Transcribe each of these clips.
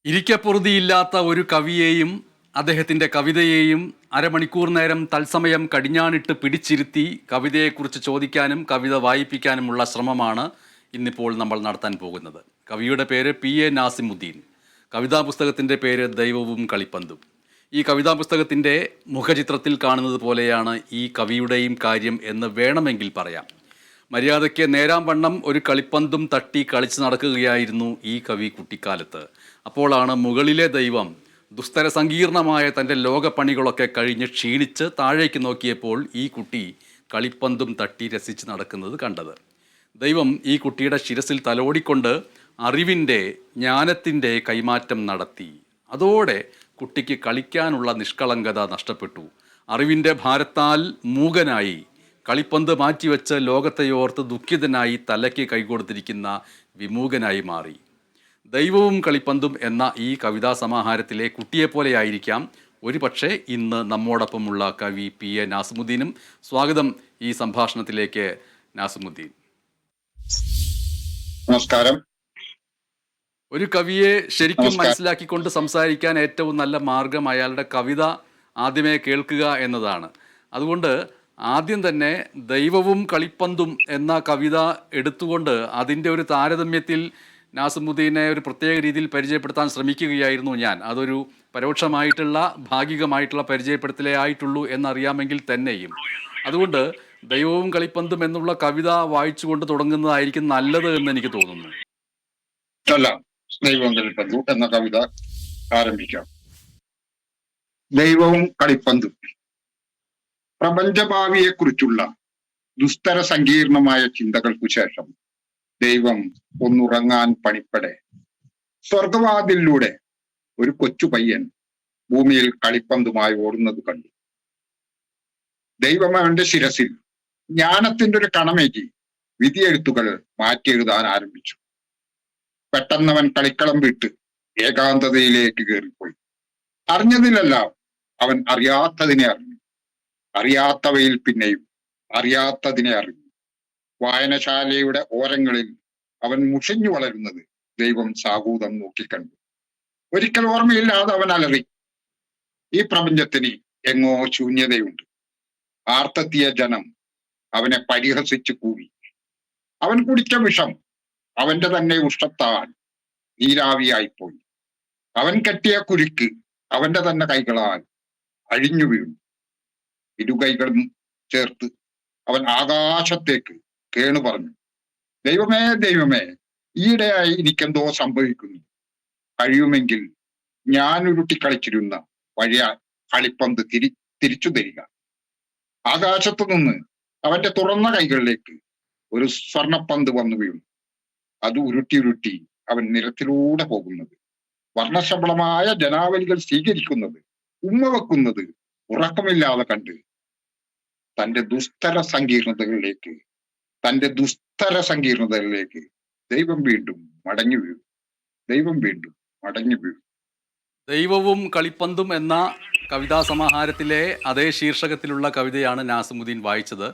ഇരിക്കപ്പൊറുതിയില്ലാത്ത ഒരു കവിയെയും അദ്ദേഹത്തിൻ്റെ കവിതയെയും അരമണിക്കൂർ നേരം തത്സമയം കടിഞ്ഞാണിട്ട് പിടിച്ചിരുത്തി കവിതയെക്കുറിച്ച് ചോദിക്കാനും കവിത വായിപ്പിക്കാനുമുള്ള ശ്രമമാണ് ഇന്നിപ്പോൾ നമ്മൾ നടത്താൻ പോകുന്നത്. കവിയുടെ പേര് PA നാസിമുദ്ദീൻ. കവിതാ പുസ്തകത്തിൻ്റെ പേര് ദൈവവും കളിപ്പന്തും. ഈ കവിതാ പുസ്തകത്തിൻ്റെ മുഖചിത്രത്തിൽ കാണുന്നത് പോലെയാണ് ഈ കവിയുടെയും കാര്യം എന്ന് വേണമെങ്കിൽ പറയാം. മര്യാദയ്ക്ക് നേരാം വണ്ണം ഒരു കളിപ്പന്തും തട്ടി കളിച്ച് നടക്കുകയായിരുന്നു ഈ കവി കുട്ടിക്കാലത്ത്. അപ്പോഴാണ് മുകളിലെ ദൈവം ദുസ്തര സങ്കീർണമായ തൻ്റെ ലോകപ്പണികളൊക്കെ കഴിഞ്ഞ് ക്ഷീണിച്ച് താഴേക്ക് നോക്കിയപ്പോൾ ഈ കുട്ടി കളിപ്പന്തും തട്ടി രസിച്ച് നടക്കുന്നത് കണ്ടത്. ദൈവം ഈ കുട്ടിയുടെ ശിരസിൽ തലോടിക്കൊണ്ട് അറിവിൻ്റെ ജ്ഞാനത്തിൻ്റെ കൈമാറ്റം നടത്തി. അതോടെ കുട്ടിക്ക് കളിക്കാനുള്ള നിഷ്കളങ്കത നഷ്ടപ്പെട്ടു. അറിവിൻ്റെ ഭാരത്താൽ മൂകനായി, കളിപ്പന്ത് മാറ്റിവെച്ച് ലോകത്തെയോർത്ത് ദുഃഖിതനായി തലയ്ക്ക് കൈകൊടുത്തിരിക്കുന്ന വിമൂകനായി മാറി. ദൈവവും കളിപ്പന്തും എന്ന ഈ കവിതാ സമാഹാരത്തിലെ കുട്ടിയെപ്പോലെയായിരിക്കാം ഒരു പക്ഷേ ഇന്ന് നമ്മോടൊപ്പമുള്ള കവി PA നാസിമുദ്ദീനും. സ്വാഗതം ഈ സംഭാഷണത്തിലേക്ക് നാസിമുദ്ദീൻ. നമസ്കാരം. ഒരു കവിയെ ശരിക്കും മനസ്സിലാക്കിക്കൊണ്ട് സംസാരിക്കാൻ ഏറ്റവും നല്ല മാർഗം അയാളുടെ കവിത ആദ്യമേ കേൾക്കുക എന്നതാണ്. അതുകൊണ്ട് ആദ്യം തന്നെ ദൈവവും കളിപ്പന്തും എന്ന കവിത എടുത്തുകൊണ്ട് അതിൻ്റെ ഒരു താരതമ്യത്തിൽ നാസിമുദ്ദീനെ ഒരു പ്രത്യേക രീതിയിൽ പരിചയപ്പെടുത്താൻ ശ്രമിക്കുകയായിരുന്നു ഞാൻ. അതൊരു പരോക്ഷമായിട്ടുള്ള ഭാഗികമായിട്ടുള്ള പരിചയപ്പെടുത്തലേ ആയിട്ടുള്ളൂ എന്നറിയാമെങ്കിൽ തന്നെയും. അതുകൊണ്ട് ദൈവവും കളിപ്പന്തും എന്നുള്ള കവിത വായിച്ചുകൊണ്ട് തുടങ്ങുന്നതായിരിക്കും നല്ലത് എന്ന് എനിക്ക് തോന്നുന്നു. ദൈവവും കളിപ്പന്തും എന്ന കവിത ആരംഭിക്കാം. ദൈവവും കളിപ്പന്തും. പ്രപഞ്ചഭാവിയെക്കുറിച്ചുള്ള ദുസ്തര സങ്കീർണമായ ചിന്തകൾക്കു ശേഷം ദൈവം ഒന്നുറങ്ങാൻ പണിപ്പെടെ സ്വർഗവാതിലൂടെ ഒരു കൊച്ചു പയ്യൻ ഭൂമിയിൽ കളിപ്പന്തുമായി ഓടുന്നത് കണ്ടു. ദൈവം അവന്റെ ശിരസിൽ ജ്ഞാനത്തിന്റെ ഒരു കണമേറ്റി വിധിയെഴുത്തുകൾ മാറ്റിയെഴുതാൻ ആരംഭിച്ചു. പെട്ടെന്നവൻ കളിക്കളം വിട്ട് ഏകാന്തതയിലേക്ക് കയറിപ്പോയി. അറിഞ്ഞതിലെല്ലാം അവൻ അറിയാത്തതിനെ അറിഞ്ഞു, അറിയാത്തവയിൽ പിന്നെയും അറിയാത്തതിനെ അറിഞ്ഞു. വായനശാലയുടെ ഓരങ്ങളിൽ അവൻ മുഷിഞ്ഞു വളരുന്നത് ദൈവം സാഗൂതം നോക്കിക്കണ്ടു. ഒരിക്കൽ ഓർമ്മയില്ലാതെ അവൻ അലറി, ഈ പ്രപഞ്ചത്തിന് എങ്ങോ ശൂന്യതയുണ്ട്. ആർത്തത്തിയ ജനം അവനെ പരിഹസിച്ചു കൂവി. അവൻ കുടിച്ച വിഷം അവന്റെ തന്നെ ഉഷ്ടത്താൽ നീരാവിയായിപ്പോയി. അവൻ കെട്ടിയ കുരുക്ക് അവന്റെ തന്നെ കൈകളാൽ അഴിഞ്ഞു വീണു. ഇരുകൈകളും ചേർത്ത് അവൻ ആകാശത്തേക്ക് കേണു പറഞ്ഞു, ദൈവമേ ദൈവമേ, ഈയിടെയായി എനിക്കെന്തോ സംഭവിക്കുന്നു. കഴിയുമെങ്കിൽ ഞാൻ ഉരുട്ടി കളിച്ചിരുന്ന പഴയ കളിപ്പന്ത് തിരിച്ചു തരിക. ആകാശത്തു നിന്ന് അവന്റെ തുറന്ന കൈകളിലേക്ക് ഒരു സ്വർണപ്പന്ത് വന്നു വീണു. അത് ഉരുട്ടി ഉരുട്ടി അവൻ നിരത്തിലൂടെ പോകുന്നത്, വർണ്ണശബളമായ ജനാവലികൾ സ്വീകരിക്കുന്നത്, ഉമ്മ വെക്കുന്നത് ഉറക്കമില്ലാതെ കണ്ട് തന്റെ ദുസ്തര സങ്കീർണതകളിലേക്ക് ദൈവം വീണ്ടും മടങ്ങി വീഴും. ദൈവവും കളിപ്പന്തും എന്ന കവിതാ സമാഹാരത്തിലെ അതേ ശീർഷകത്തിലുള്ള കവിതയാണ് നാസിമുദ്ദീൻ വായിച്ചത്.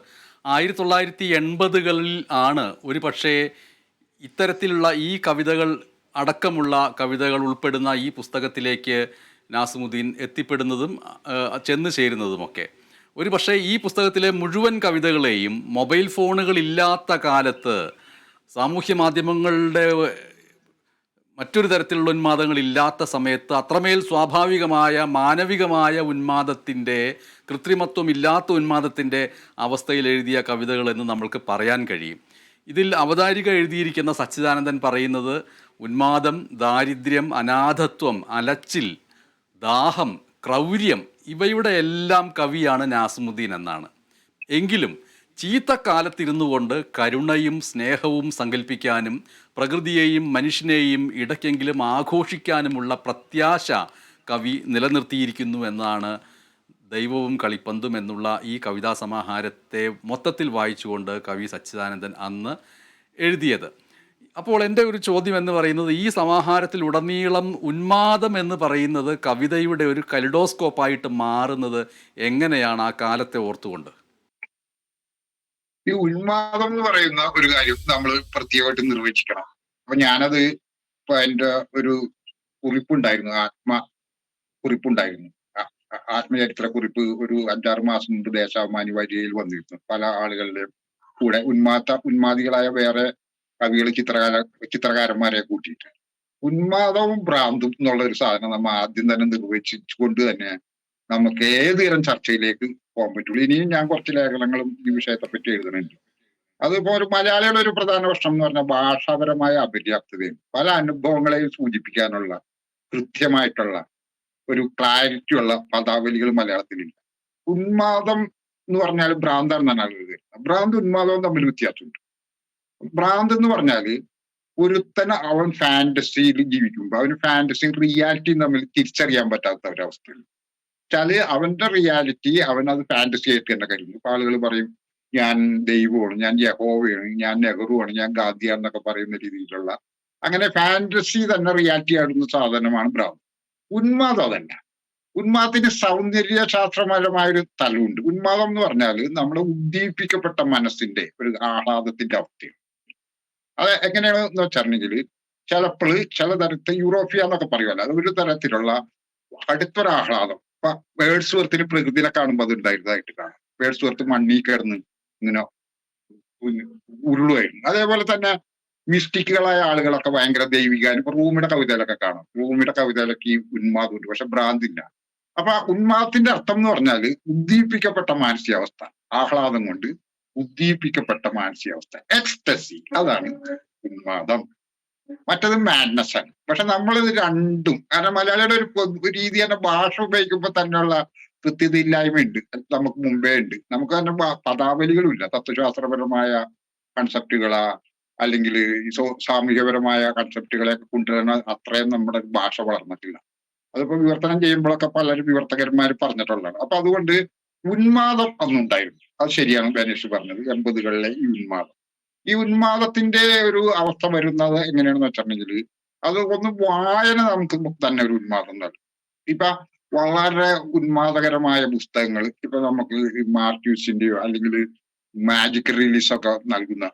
1980-കളിൽ ആണ് ഒരു പക്ഷേ ഇത്തരത്തിലുള്ള ഈ കവിതകൾ അടക്കമുള്ള കവിതകൾ ഉൾപ്പെടുന്ന ഈ പുസ്തകത്തിലേക്ക് നാസിമുദ്ദീൻ എത്തിപ്പെടുന്നതും ചെന്ന് ചേരുന്നതുമൊക്കെ. ഒരു പക്ഷേ ഈ പുസ്തകത്തിലെ മുഴുവൻ കവിതകളെയും മൊബൈൽ ഫോണുകളില്ലാത്ത കാലത്ത്, സാമൂഹ്യ മാധ്യമങ്ങളുടെ മറ്റൊരു തരത്തിലുള്ള ഉന്മാദങ്ങളില്ലാത്ത സമയത്ത് അത്രമേൽ സ്വാഭാവികമായ മാനവികമായ ഉന്മാദത്തിൻ്റെ, കൃത്രിമത്വമില്ലാത്ത ഉന്മാദത്തിൻ്റെ അവസ്ഥയിൽ എഴുതിയ കവിതകളെന്ന് നമ്മൾക്ക് പറയാൻ കഴിയും. ഇതിൽ അവതാരിക എഴുതിയിരിക്കുന്ന സച്ചിദാനന്ദൻ പറയുന്നത് ഉന്മാദം, ദാരിദ്ര്യം, അനാഥത്വം, അലച്ചിൽ, ദാഹം, ക്രൗര്യം ഇവയുടെ എല്ലാം കവിയാണ് നാസിമുദ്ദീൻ എന്നാണ്. എങ്കിലും ചീത്തക്കാലത്തിരുന്നു കൊണ്ട് കരുണയും സ്നേഹവും സങ്കല്പിക്കാനും പ്രകൃതിയെയും മനുഷ്യനെയും ഇടയ്ക്കെങ്കിലും ആഘോഷിക്കാനുമുള്ള പ്രത്യാശ കവി നിലനിർത്തിയിരിക്കുന്നു എന്നാണ് ദൈവവും കളിപ്പന്തും എന്നുള്ള ഈ കവിതാ സമാഹാരത്തെ മൊത്തത്തിൽ വായിച്ചുകൊണ്ട് കവി സച്ചിദാനന്ദൻ അന്ന് എഴുതിയത്. അപ്പോൾ എൻ്റെ ഒരു ചോദ്യം എന്ന് പറയുന്നത്, ഈ സമാഹാരത്തിൽ ഉടനീളം ഉന്മാദം എന്ന് പറയുന്നത് കവിതയുടെ ഒരു കലിഡോസ്കോപ്പായിട്ട് മാറുന്നത് എങ്ങനെയാണ് ആ കാലത്തെ ഓർത്തുകൊണ്ട്? ഈ ഉന്മാദം എന്ന് പറയുന്ന ഒരു കാര്യം നമ്മൾ പ്രത്യേകമായിട്ട് നിർവചിക്കണം. അപ്പൊ ഞാനത് ഇപ്പൊ എൻ്റെ ഒരു കുറിപ്പുണ്ടായിരുന്നു, കുറിപ്പുണ്ടായിരുന്നു. ആത്മചരിത്ര കുറിപ്പ് ഒരു 5-6 മാസം മുമ്പ് ദേശാഭിമാനി വരികയിൽ വന്നിരുന്നു. പല ആളുകളുടെയും കൂടെ ഉന്മാദികളായ വേറെ കവികൾ, ചിത്രകാരന്മാരെ കൂട്ടിയിട്ട്. ഉന്മാദവും ഭ്രാന്തും എന്നുള്ള ഒരു സാധനം നമ്മൾ ആദ്യം തന്നെ നിർവചിച്ചുകൊണ്ട് തന്നെ നമുക്ക് ഏത് തരം ചർച്ചയിലേക്ക് പോകാൻ പറ്റുള്ളൂ. ഇനിയും ഞാൻ കുറച്ച് ലേഖനങ്ങളും ഈ വിഷയത്തെ പറ്റി എഴുതുന്നുണ്ട്. അതുപോലെ മലയാളിയുടെ ഒരു പ്രധാന പ്രശ്നം എന്ന് പറഞ്ഞാൽ ഭാഷാപരമായ അപര്യാപ്തതയും പല അനുഭവങ്ങളെയും സൂചിപ്പിക്കാനുള്ള കൃത്യമായിട്ടുള്ള ഒരു ക്ലാരിറ്റി ഉള്ള പദാവലികൾ മലയാളത്തിലില്ല. ഉന്മാദം എന്ന് പറഞ്ഞാൽ ഭ്രാന്താണെന്നാണ് ആളുകൾ കരുതുന്നത്. ഭ്രാന്ത് ഉന്മാദവും തമ്മിൽ വ്യത്യാസമുണ്ട്. ഭ്രാന്ത് എന്ന് പറഞ്ഞാല് ഒരുത്തന് അവൻ ഫാന്റസിയിൽ ജീവിക്കുമ്പോൾ അവന് ഫാന്റസിയും റിയാലിറ്റിയും തമ്മിൽ തിരിച്ചറിയാൻ പറ്റാത്ത ഒരവസ്ഥയാണ്. വെച്ചാല് അവന്റെ റിയാലിറ്റി അവൻ അത് ഫാന്റസി ആയിട്ട് തന്നെ കരുതുന്നു. ഇപ്പൊ ആളുകൾ പറയും ഞാൻ ദൈവമാണ്, ഞാൻ യഹോവയാണ്, ഞാൻ നെഹ്റുവാണ്, ഞാൻ ഗാന്ധിയാണെന്നൊക്കെ പറയുന്ന രീതിയിലുള്ള അങ്ങനെ ഫാന്റസി തന്നെ റിയാലിറ്റി ആടുന്ന സാധനമാണ് ഭ്രാന്ത്. ഉന്മാദം അതല്ല. ഉന്മാദത്തിന് സൗന്ദര്യ ശാസ്ത്രപരമായ ഒരു തലമുണ്ട്. ഉന്മാദം എന്ന് പറഞ്ഞാൽ നമ്മുടെ ഉദ്ദീപിക്കപ്പെട്ട മനസ്സിന്റെ ഒരു ആഹ്ലാദത്തിന്റെ അവസ്ഥയാണ്. അത് എങ്ങനെയാണെന്ന് വെച്ചിട്ടുണ്ടെങ്കിൽ ചിലപ്പോൾ ചില തരത്തിൽ യൂറോപ്യ എന്നൊക്കെ പറയുമല്ലോ, അത് ഒരു തരത്തിലുള്ള അടുത്തൊരാഹ്ലാദം. ഇപ്പൊ വേർഡ്സ്വർത്തിന് പ്രകൃതിയിലെ കാണുമ്പോൾ അത് ഉണ്ടായിരുന്നതായിട്ട് കാണാം. വേർഡ്സ്വർത്ത് മണ്ണി കിടന്ന് ഇങ്ങനെ ഉരുളുമായിരുന്നു. അതേപോലെ തന്നെ മിസ്റ്റിക്കുകളായ ആളുകളൊക്കെ ഭയങ്കര ദൈവികാനും ഇപ്പൊ റൂമിയുടെ കവിതയിലൊക്കെ കാണാം. റൂമിയുടെ കവിതയിലൊക്കെ ഈ ഉന്മാദമുണ്ട്, പക്ഷെ ഭ്രാന്തില്ല. അപ്പൊ ഉന്മാദത്തിന്റെ അർത്ഥം എന്ന് പറഞ്ഞാല് ഉദ്ദീപിക്കപ്പെട്ട മാനസികാവസ്ഥ, ആഹ്ലാദം കൊണ്ട് ഉദ്ദീപിക്കപ്പെട്ട മാനസികാവസ്ഥ, എക്സ്റ്റസി, അതാണ് ഉന്മാദം. മറ്റത് മാഡ്നസ് ആണ്. പക്ഷെ നമ്മളിത് രണ്ടും, കാരണം മലയാളിയുടെ ഒരു രീതി തന്നെ ഭാഷ ഉപയോഗിക്കുമ്പോൾ തന്നെയുള്ള കൃത്യതയില്ലായ്മയുണ്ട്, നമുക്ക് മുമ്പേ ഉണ്ട്. നമുക്ക് തന്നെ പദാവലികളും ഇല്ല. തത്വശാസ്ത്രപരമായ കൺസെപ്റ്റുകളാ അല്ലെങ്കിൽ സാമൂഹികപരമായ കൺസെപ്റ്റുകളെ കൊണ്ടുവരാൻ അത്രയും നമ്മുടെ ഭാഷ വളർന്നിട്ടില്ല. അതിപ്പോ വിവർത്തനം ചെയ്യുമ്പോഴൊക്കെ പലരും വിവർത്തകന്മാർ പറഞ്ഞിട്ടുള്ളതാണ്. അപ്പൊ അതുകൊണ്ട് ഉന്മാദം അന്നുണ്ടായിരുന്നു. അത് ശരിയാണ് ബനീഷ് പറഞ്ഞത്. 80കളിലെ ഈ ഉന്മാദം, ഈ ഉന്മാദത്തിന്റെ ഒരു അവസ്ഥ വരുന്നത് എങ്ങനെയാണെന്ന് വെച്ചിട്ടുണ്ടെങ്കിൽ അത് ഒന്ന് വായന നമുക്ക് തന്നെ ഒരു ഉന്മാദം നൽകും. ഇപ്പൊ വളരെ ഉന്മാദകരമായ പുസ്തകങ്ങൾ ഇപ്പൊ നമുക്ക് മാർക്യൂസിന്റെയോ അല്ലെങ്കിൽ മാജിക് റിലീസ് ഒക്കെ നൽകുന്ന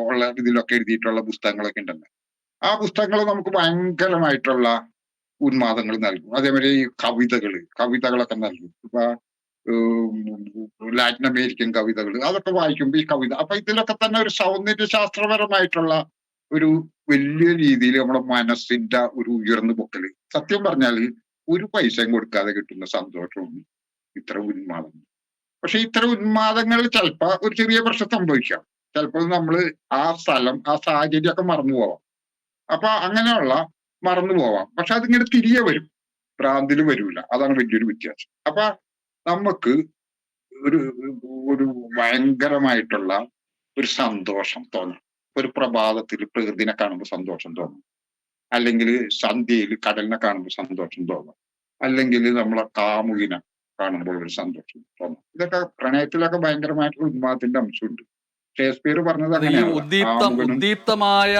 ഉള്ള ഇതിലൊക്കെ എഴുതിയിട്ടുള്ള പുസ്തകങ്ങളൊക്കെ ഉണ്ടല്ലോ. ആ പുസ്തകങ്ങൾ നമുക്ക് ഭയങ്കരമായിട്ടുള്ള ഉന്മാദങ്ങൾ നൽകും. അതേപോലെ ഈ കവിതകളൊക്കെ നൽകും. ഇപ്പൊ ലാറ്റിൻ അമേരിക്കൻ കവിതകൾ അതൊക്കെ വായിക്കുമ്പോൾ ഈ കവിത അപ്പൊ ഇതിലൊക്കെ തന്നെ ഒരു സൗന്ദര്യ ശാസ്ത്രപരമായിട്ടുള്ള ഒരു വലിയ രീതിയിൽ നമ്മുടെ മനസ്സിന്റെ ഒരു ഉയർന്നു പൊക്കല്. സത്യം പറഞ്ഞാല് ഒരു പൈസയും കൊടുക്കാതെ കിട്ടുന്ന സന്തോഷവും ഇത്തരം ഉന്മാദം. പക്ഷെ ഇത്തരം ഉന്മാദങ്ങൾ ചിലപ്പോ ഒരു ചെറിയ പ്രശ്നം സംഭവിക്കാം. ചിലപ്പോൾ നമ്മള് ആ സ്ഥലം, ആ സാഹചര്യം ഒക്കെ മറന്നു പോവാം. അപ്പൊ അങ്ങനെയുള്ള മറന്നു പോവാം. പക്ഷെ അതിങ്ങനെ തിരികെ വരും, ഭ്രാന്തിൽ വരൂല. അതാണ് വലിയൊരു വ്യത്യാസം. അപ്പൊ നമുക്ക് ഒരു ഒരു ഭയങ്കരമായിട്ടുള്ള ഒരു സന്തോഷം തോന്നും. ഒരു പ്രഭാതത്തിൽ പ്രകൃതിനെ കാണുമ്പോൾ സന്തോഷം തോന്നും, അല്ലെങ്കിൽ സന്ധ്യയിൽ കടലിനെ കാണുമ്പോൾ സന്തോഷം തോന്നും, അല്ലെങ്കിൽ നമ്മളെ കാമുകിനെ കാണുമ്പോൾ ഒരു സന്തോഷം തോന്നും. ഇതൊക്കെ പ്രണയത്തിലൊക്കെ ഭയങ്കരമായിട്ടുള്ള ഉന്മാദത്തിന്റെ അംശമുണ്ട്. ഷേക്സ്പിയർ പറഞ്ഞത് ഈ അങ്ങനെയാണ്. ഉദ്ദീപ്തമായ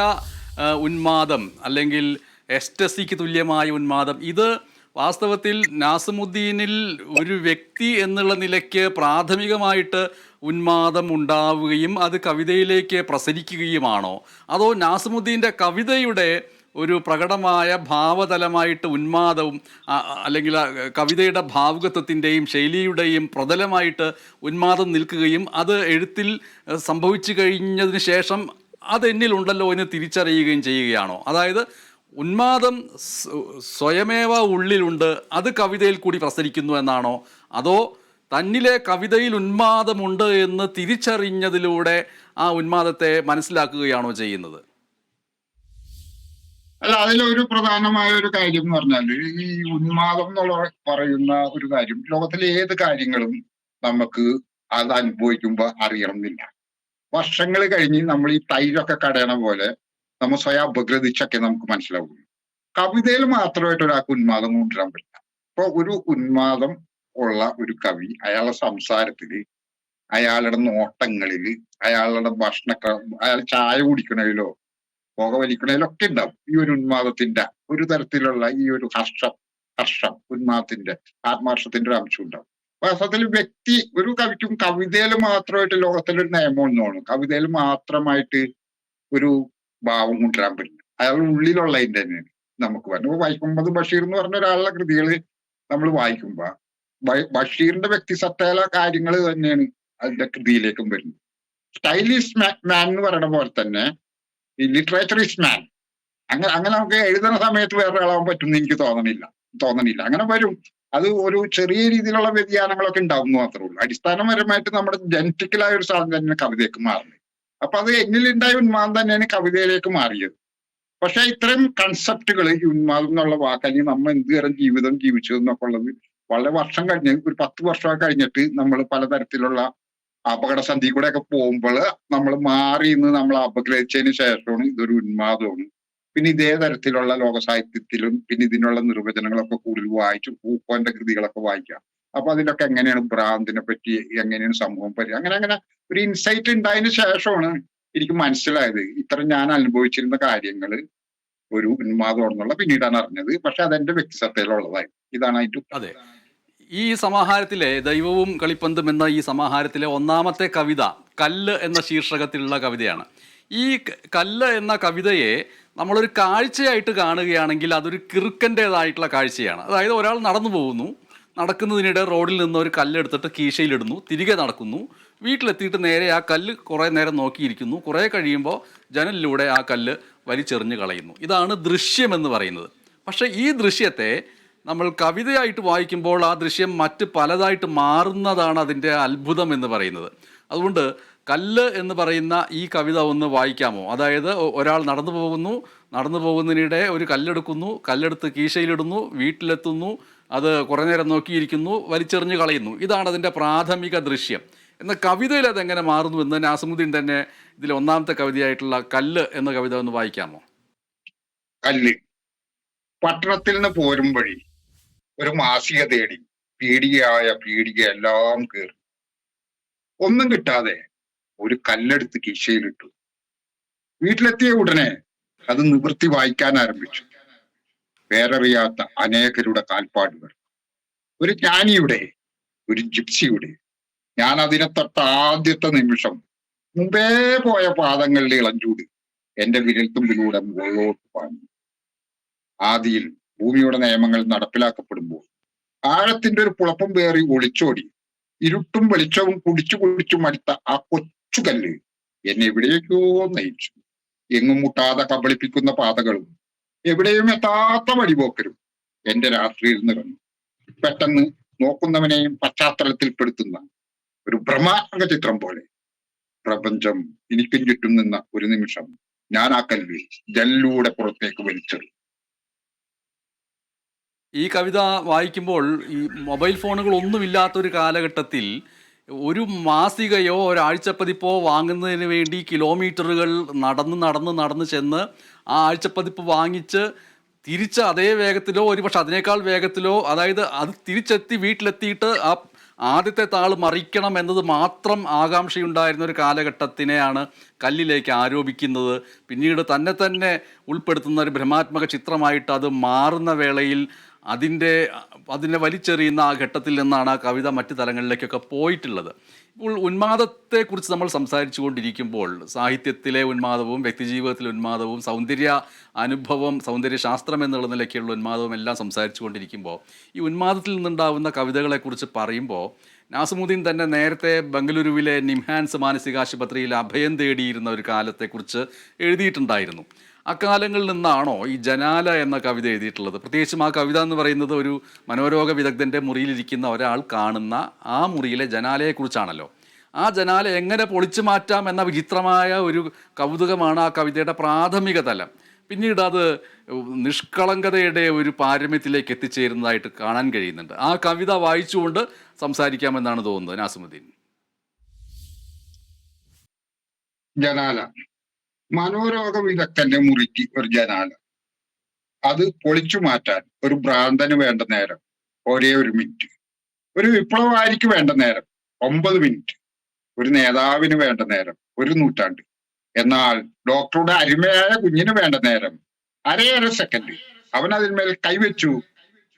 ഉന്മാദം അല്ലെങ്കിൽ എക്സ്റ്റസിക്ക് തുല്യമായ ഉന്മാദം, ഇത് വാസ്തവത്തിൽ നാസിമുദ്ദീനിൽ ഒരു വ്യക്തി എന്നുള്ള നിലയ്ക്ക് പ്രാഥമികമായിട്ട് ഉന്മാദം ഉണ്ടാവുകയും അത് കവിതയിലേക്ക് പ്രസരിക്കുകയുമാണോ, അതോ നാസിമുദ്ദീൻ്റെ കവിതയുടെ ഒരു പ്രകടമായ ഭാവതലമായിട്ട് ഉന്മാദവും അല്ലെങ്കിൽ കവിതയുടെ ഭാവുകത്വത്തിൻ്റെയും ശൈലിയുടെയും പ്രതലമായിട്ട് ഉന്മാദം നിൽക്കുകയും അത് എഴുത്തിൽ സംഭവിച്ചു കഴിഞ്ഞതിന് ശേഷം അതെന്നിലുണ്ടല്ലോ എന്ന് തിരിച്ചറിയുകയും ചെയ്യുകയാണോ? അതായത് ഉന്മാദം സ്വയമേവ ഉള്ളിലുണ്ട്, അത് കവിതയിൽ കൂടി പ്രസരിക്കുന്നു എന്നാണോ, അതോ തന്നിലെ കവിതയിൽ ഉന്മാദമുണ്ട് എന്ന് തിരിച്ചറിഞ്ഞതിലൂടെ ആ ഉന്മാദത്തെ മനസ്സിലാക്കുകയാണോ ചെയ്യുന്നത്? അല്ല, അതിലൊരു പ്രധാനമായ ഒരു കാര്യം എന്ന് പറഞ്ഞാൽ ഈ ഉന്മാദം എന്നുള്ള പറയുന്ന ഒരു കാര്യം ലോകത്തിലെ ഏത് കാര്യങ്ങളും നമുക്ക് അത് അനുഭവിക്കുമ്പോൾ അറിയണമെന്നില്ല. വർഷങ്ങൾ കഴിഞ്ഞ് നമ്മൾ ഈ തൈരൊക്കെ കടയണ പോലെ നമ്മൾ സ്വയം അപഗ്രഥിച്ചൊക്കെ നമുക്ക് മനസ്സിലാവുള്ളൂ. കവിതയിൽ മാത്രമായിട്ട് ഒരാൾക്ക് ഉന്മാദം കൊണ്ടുവരാൻ പറ്റില്ല. ഇപ്പൊ ഒരു ഉന്മാദം ഉള്ള ഒരു കവി അയാളുടെ സംസാരത്തില്, അയാളുടെ നോട്ടങ്ങളില്, അയാളുടെ അയാൾ ചായ കുടിക്കണതിലോ പുക വലിക്കണതിലൊക്കെ ഉണ്ടാവും ഈ ഒരു ഉന്മാദത്തിന്റെ ഒരു തരത്തിലുള്ള ഈ ഒരു ഹർഷം ഉന്മാദത്തിന്റെ ആത്മഹർഷത്തിന്റെ ഒരു അംശം ഉണ്ടാവും. വാസ്തവത്തിൽ ഒരു കവിക്കും കവിതയിൽ മാത്രമായിട്ട് ലോകത്തിലൊരു നിയമം ഒന്നുമാണ്, കവിതയിൽ മാത്രമായിട്ട് ഒരു ഭാവം കൊണ്ടുവരാൻ പറ്റില്ല. അയാളുടെ ഉള്ളിലുള്ളതിന്റെ തന്നെയാണ്. നമുക്ക് പറഞ്ഞു. വൈക്കം ബഷീർ എന്ന് പറഞ്ഞ ഒരാളുടെ കൃതികൾ നമ്മൾ വായിക്കുമ്പോ ബഷീറിന്റെ വ്യക്തിസത്തയിലെ കാര്യങ്ങൾ തന്നെയാണ് അതിന്റെ കൃതിയിലേക്കും വരുന്നത്. സ്റ്റൈൽ ഈസ് മാൻ എന്ന് പറയുന്ന പോലെ തന്നെ ഈ ലിറ്ററേച്ചർ ഈസ് മാൻ. അങ്ങനെ നമുക്ക് എഴുതുന്ന സമയത്ത് വേറൊരാളാവാൻ പറ്റുമെന്ന് എനിക്ക് തോന്നണില്ല. അങ്ങനെ വരും. അത് ഒരു ചെറിയ രീതിയിലുള്ള വ്യതിയാനങ്ങളൊക്കെ ഉണ്ടാവും എന്ന് മാത്രമേ ഉള്ളൂ. അടിസ്ഥാനപരമായിട്ട് നമ്മുടെ ജനറ്റിക്കലായ ഒരു സാധനം തന്നെയാണ് കവിതയ്ക്ക് മാറുന്നത്. അപ്പൊ അത് എന്നിലുണ്ടായ ഉന്മാദം തന്നെയാണ് കവിതയിലേക്ക് മാറിയത്. പക്ഷെ ഇത്തരം കൺസെപ്റ്റുകൾ, ഈ ഉന്മാദം എന്നുള്ള വാക്ക്, അല്ലെങ്കിൽ നമ്മൾ എന്ത് തരം ജീവിതം ജീവിച്ചു എന്നൊക്കെ ഉള്ളത് വളരെ വർഷം കഴിഞ്ഞ്, ഒരു 10 വർഷമൊക്കെ കഴിഞ്ഞിട്ട് നമ്മൾ പലതരത്തിലുള്ള അപകടസന്ധി കൂടെ ഒക്കെ പോകുമ്പോൾ നമ്മൾ മാറി നിന്ന് നമ്മൾ അപഗ്രഹിച്ചതിന് ശേഷമാണ് ഇതൊരു ഉന്മാദമാണ്. പിന്നെ ഇതേ തരത്തിലുള്ള ലോക സാഹിത്യത്തിലും പിന്നെ ഇതിനുള്ള നിർവചനങ്ങളൊക്കെ കൂടുതൽ വായിച്ചു, പൂക്കോന്റെ കൃതികളൊക്കെ വായിക്കാം. അപ്പൊ അതിലൊക്കെ എങ്ങനെയാണ് ഭ്രാന്തിനെ പറ്റി, എങ്ങനെയാണ് സമൂഹം അങ്ങനെ ഒരു ഇൻസൈറ്റ് ഉണ്ടായതിനു ശേഷമാണ് എനിക്ക് മനസ്സിലായത് ഇത്തരം ഞാൻ അനുഭവിച്ചിരുന്ന കാര്യങ്ങൾ ഒരു ഉന്മാദമാണെന്നുള്ള പിന്നീടാണ് അറിഞ്ഞത്. പക്ഷെ അതെന്റെ വ്യക്തിസത്തയിലുള്ളതായി. ഇതാണ് അതിന്റെ അതെ. ഈ സമാഹാരത്തിലെ ദൈവവും കളിപ്പന്തും എന്ന ഈ സമാഹാരത്തിലെ ഒന്നാമത്തെ കവിത കല്ല് എന്ന ശീർഷകത്തിലുള്ള കവിതയാണ്. ഈ കല്ല് എന്ന കവിതയെ നമ്മളൊരു കാഴ്ചയായിട്ട് കാണുകയാണെങ്കിൽ അതൊരു കിറുക്കൻ്റേതായിട്ടുള്ള കാഴ്ചയാണ്. അതായത് ഒരാൾ നടന്നു പോകുന്നു, നടക്കുന്നതിനിടെ റോഡിൽ നിന്ന് ഒരു കല്ലെടുത്തിട്ട് കീശയിലിടുന്നു, തിരികെ നടക്കുന്നു, വീട്ടിലെത്തിയിട്ട് നേരെ ആ കല്ല് കുറേ നേരം നോക്കിയിരിക്കുന്നു, കുറേ കഴിയുമ്പോൾ ജനലിലൂടെ ആ കല്ല് വലിച്ചെറിഞ്ഞ് കളയുന്നു. ഇതാണ് ദൃശ്യമെന്ന് പറയുന്നത്. പക്ഷേ ഈ ദൃശ്യത്തെ നമ്മൾ കവിതയായിട്ട് വായിക്കുമ്പോൾ ആ ദൃശ്യം മറ്റ് പലതായിട്ട് മാറുന്നതാണ് അതിൻ്റെ അത്ഭുതം എന്ന് പറയുന്നത്. അതുകൊണ്ട് കല്ല് എന്ന് പറയുന്ന ഈ കവിത ഒന്ന് വായിക്കാമോ? അതായത് ഒരാൾ നടന്നു പോകുന്നതിനിടെ ഒരു കല്ലെടുക്കുന്നു, കല്ലെടുത്ത് കീശയിലിടുന്നു, വീട്ടിലെത്തുന്നു, അത് കുറേ നേരം നോക്കിയിരിക്കുന്നു, വലിച്ചെറിഞ്ഞ് കളയുന്നു. ഇതാണ് അതിൻ്റെ പ്രാഥമിക ദൃശ്യം. എന്നാൽ കവിതയിൽ അതെങ്ങനെ മാറുന്നു എന്ന് നാസിമുദ്ദീൻ തന്നെ ഇതിലെ ഒന്നാമത്തെ കവിതയായിട്ടുള്ള കല്ല് എന്ന കവിത ഒന്ന് വായിക്കാമോ? കല്ല്. പട്ടണത്തിൽ നിന്ന് പോരും വഴി ഒരു മാസിക തേടി പീടിക എല്ലാം കയറി. ഒന്നും കിട്ടാതെ ഒരു കല്ലെടുത്ത് കീശയിലിട്ടു. വീട്ടിലെത്തിയ ഉടനെ അത് നിവൃത്തി വായിക്കാൻ ആരംഭിച്ചു. പേരറിയാത്ത അനേകരുടെ കാൽപ്പാടുകൾ. ഒരു ജ്ഞാനിയുടെ, ഒരു ജിപ്സിയുടെ. ഞാൻ അതിനെ തൊട്ട ആദ്യത്തെ നിമിഷം മുമ്പേ പോയ പാദങ്ങളിൽ ഇളഞ്ചൂട് എന്റെ വിരൽത്തുമ്പിലൂടെ മുകളിലോട്ട് പാഞ്ഞു. ആദിയിൽ ഭൂമിയുടെ നിയമങ്ങൾ നടപ്പിലാക്കപ്പെടുമ്പോൾ ആഴത്തിന്റെ ഒരു പുളപ്പം പേറി ഒളിച്ചോടി ഇരുട്ടും വെളിച്ചവും കുടിച്ചു മടുത്ത ആ കൊച്ചുകല്ല് എന്നെ എവിടേക്കോ നയിച്ചു. എങ്ങും മുട്ടാതെ കബളിപ്പിക്കുന്ന പാതകളും എവിടെയും എത്താത്ത വഴിപോക്കരും എന്റെ രാത്രിയിൽ നിറഞ്ഞു. പെട്ടെന്ന് നോക്കുന്നവനെയും പശ്ചാത്തലത്തിൽപ്പെടുത്തുന്ന ഒരു ഭ്രമാത്മക ചിത്രം പോലെ പ്രപഞ്ചം എനിക്കും ചുറ്റും നിന്ന ഒരു നിമിഷം ഞാൻ ആ കല്ല് ജനലിലൂടെ പുറത്തേക്ക് വലിച്ചെറിഞ്ഞു. ഈ കവിത വായിക്കുമ്പോൾ ഈ മൊബൈൽ ഫോണുകളൊന്നുമില്ലാത്തൊരു കാലഘട്ടത്തിൽ ഒരു മാസികയോ ഒരാഴ്ചപ്പതിപ്പോ വാങ്ങുന്നതിന് വേണ്ടി കിലോമീറ്ററുകൾ നടന്ന് ചെന്ന് ആ ആഴ്ചപ്പതിപ്പ് വാങ്ങിച്ച് തിരിച്ച് അതേ വേഗത്തിലോ ഒരുപക്ഷെ അതിനേക്കാൾ വേഗത്തിലോ, അതായത് അത് തിരിച്ചെത്തി വീട്ടിലെത്തിയിട്ട് ആ ആദ്യത്തെ താൾ മറിക്കണം എന്നത് മാത്രം ആകാംക്ഷയുണ്ടായിരുന്ന ഒരു കാലഘട്ടത്തിനെയാണ് കല്ലിലേക്ക് ആരോപിക്കുന്നത്. പിന്നീട് തന്നെ ഉൾപ്പെടുത്തുന്ന ഒരു ഭ്രമാത്മക ചിത്രമായിട്ട് അത് മാറുന്ന വേളയിൽ അതിനെ വലിച്ചെറിയുന്ന ആ ഘട്ടത്തിൽ നിന്നാണ് ആ കവിത മറ്റ് തലങ്ങളിലേക്കൊക്കെ പോയിട്ടുള്ളത്. ഇപ്പോൾ ഉന്മാദത്തെക്കുറിച്ച് നമ്മൾ സംസാരിച്ചു കൊണ്ടിരിക്കുമ്പോൾ സാഹിത്യത്തിലെ ഉന്മാദവും വ്യക്തിജീവിതത്തിലെ ഉന്മാദവും സൗന്ദര്യ അനുഭവം, സൗന്ദര്യശാസ്ത്രം എന്നുള്ള നിലയ്ക്കുള്ള ഉന്മാദവും എല്ലാം സംസാരിച്ചു കൊണ്ടിരിക്കുമ്പോൾ ഈ ഉന്മാദത്തിൽ നിന്നുണ്ടാവുന്ന കവിതകളെക്കുറിച്ച് പറയുമ്പോൾ നാസിമുദ്ദീൻ തന്നെ നേരത്തെ ബംഗളൂരുവിലെ നിംഹാൻസ് മാനസികാശുപത്രിയിൽ അഭയം തേടിയിരുന്ന ഒരു കാലത്തെക്കുറിച്ച് എഴുതിയിട്ടുണ്ടായിരുന്നു. അക്കാലങ്ങളിൽ നിന്നാണോ ഈ ജനാല എന്ന കവിത എഴുതിയിട്ടുള്ളത്? പ്രത്യേകിച്ചും ആ കവിത എന്ന് പറയുന്നത് ഒരു മനോരോഗ വിദഗ്ധൻ്റെ മുറിയിലിരിക്കുന്ന ഒരാൾ കാണുന്ന ആ മുറിയിലെ ജനാലയെക്കുറിച്ചാണല്ലോ. ആ ജനാല എങ്ങനെ പൊളിച്ചു മാറ്റാം എന്ന വിചിത്രമായ ഒരു കൗതുകമാണ് ആ കവിതയുടെ പ്രാഥമിക തലം. പിന്നീട് അത് നിഷ്കളങ്കതയുടെ ഒരു പാരമ്യത്തിലേക്ക് എത്തിച്ചേരുന്നതായിട്ട് കാണാൻ കഴിയുന്നുണ്ട്. ആ കവിത വായിച്ചുകൊണ്ട് സംസാരിക്കാമെന്നാണ് തോന്നുന്നത് നാസിമുദ്ദീൻ. ജനാല. മനോരോഗ വിദഗ്ധന്റെ മുറിക്ക് ഒരു ജനാല. അത് പൊളിച്ചു മാറ്റാൻ ഒരു ഭ്രാന്തന് വേണ്ട നേരം ഒരേ ഒരു മിനിറ്റ്. ഒരു വിപ്ലവകാരിക്ക് വേണ്ട നേരം 9 മിനിറ്റ്. ഒരു നേതാവിന് വേണ്ട നേരം 1 നൂറ്റാണ്ട്. എന്നാൽ ഡോക്ടറുടെ അരുമയായ കുഞ്ഞിന് വേണ്ട നേരം അര സെക്കൻഡ്. അവൻ അതിന്മേൽ കൈവച്ചു,